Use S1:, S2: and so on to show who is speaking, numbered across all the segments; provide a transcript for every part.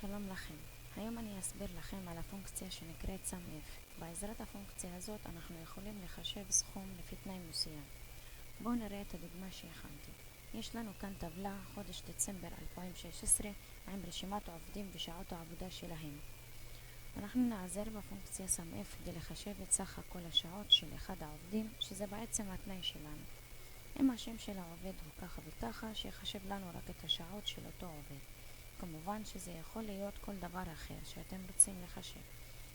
S1: שלום לכם. היום אני אסביר לכם על הפונקציה שנקראת SUMIF. בעזרת הפונקציה הזאת אנחנו יכולים לחשב סכום לפי תנאי מסוים. בואו נראה את הדוגמה שהכנתי. יש לנו כאן טבלה חודש דצמבר 2016 עם רשימת עובדים ושעות העבודה שלהם. אנחנו נעזר בפונקציה SUMIF כדי לחשב את סך כל השעות של אחד העובדים, שזה בעצם התנאי שלנו. אם השם של העובד הוא ככה וככה, שיחשב לנו רק את השעות של אותו עובד. כמובן שזה יכול להיות כל דבר אחר שאתם רוצים לחשב.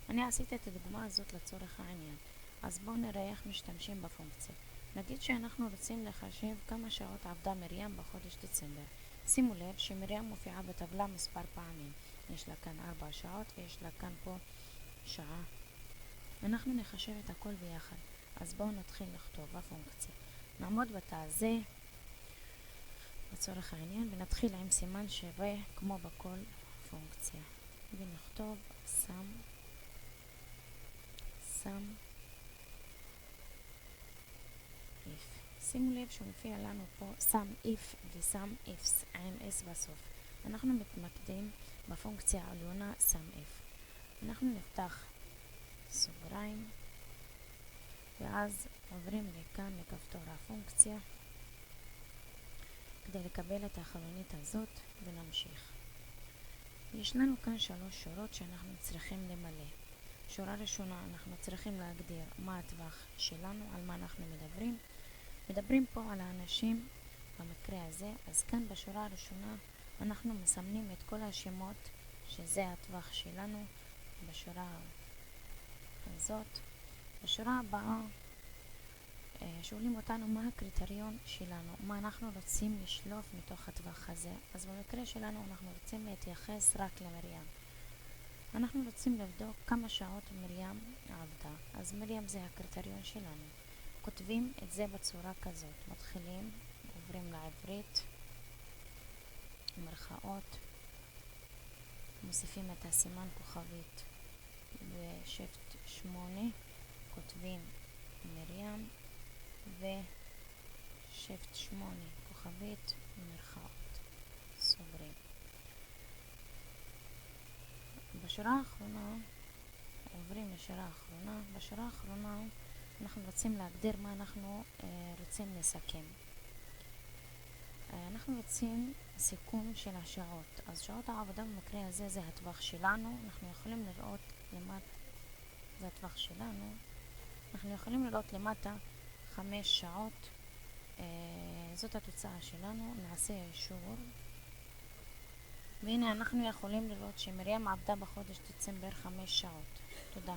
S1: אני עשיתי את הדוגמה הזאת לצורך העניין, אז בואו נראה איך משתמשים בפונקציה. נגיד שאנחנו רוצים לחשב כמה שעות עבדה מרים בחודש דצמבר. שימו לב שמרים מופיעה בטבלה מספר פעמים. יש לה כאן 4 שעות ויש לה כאן פה שעה. אנחנו נחשב את הכל ביחד, אז בואו נתחיל לכתוב בפונקציה. נעמוד בתא הזה לצורך העניין ונתחיל עם סימן שווה כמו בכל פונקציה ונכתוב SUMIF. שימו לב שמופיע לנו פה SUMIF ו-SUMIFs עם S בסוף. אנחנו מתמקדים בפונקציה העליונה SUMIF. אנחנו נפתח סוגריים ואז עוברים לכאן לכפתור הפונקציה כדי לקבל את החלונית הזאת ונמשיך. יש לנו כאן 3 שורות שאנחנו צריכים למלא. שורה ראשונה אנחנו צריכים להגדיר מה הטווח שלנו, על מה אנחנו מדברים פה על האנשים במקרה הזה. אז כאן בשורה הראשונה אנחנו מסמנים את כל השמות שזה הטווח שלנו בשורה הזאת. בשורה הבאה שואלים אותנו מה הקריטריון שלנו, מה אנחנו רוצים לשלוף מתוך הטווח הזה. אז במקרה שלנו אנחנו רוצים להתייחס רק למרים. אנחנו רוצים לבדוק כמה שעות מרים עבדה, אז מרים זה הקריטריון שלנו. כותבים את זה בצורה כזאת, מתחילים, עוברים לעברית, מרכאות, מוסיפים את הסימן כוכבית בשבט 8, כותבים מרים ושבט 8 כוכבית מרכאות, סוגרים. בשורה האחרונה עוברים לשורה האחרונה. בשורה האחרונה אנחנו רוצים להגדיר מה אנחנו רוצים לסכם. אנחנו רוצים סיכום של השעות. אז שעות העבודה במקרה הזה זה הטווח שלנו. אנחנו יכולים לראות למטה, זה הטווח שלנו. אנחנו יכולים לראות למטה 5 שעות. זאת התוצאה שלנו. נעשה אישור. והנה אנחנו יכולים לראות שמרים עבדה בחודש דצמבר 5 שעות. תודה.